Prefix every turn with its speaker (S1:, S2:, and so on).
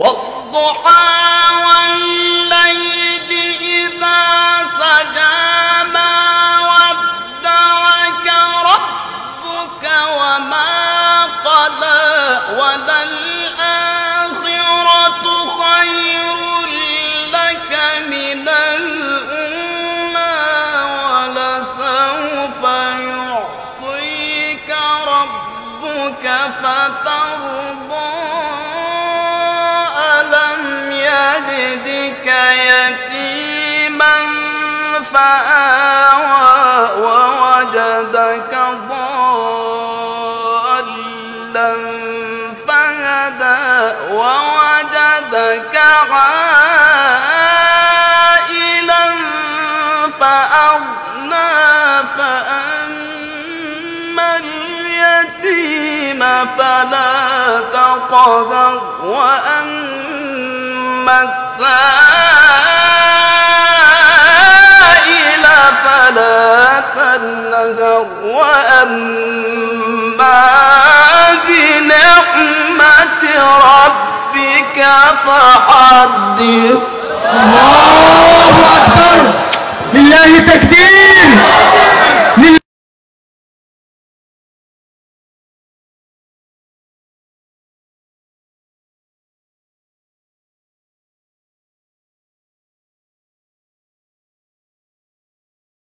S1: والضحى والليل إذا سجى ما ودعك ربك وما قلى وللآخرة خير لك من الأولى ولسوف يعطيك ربك فترضى ألم يجدك يتيما فآوى ووجدك ضالا فهدى ووجدك عائلا فأغنى فأما اليتيم فلا تقهر وأما السائل فلا تنهر وأما بنعمة ربك فحدث.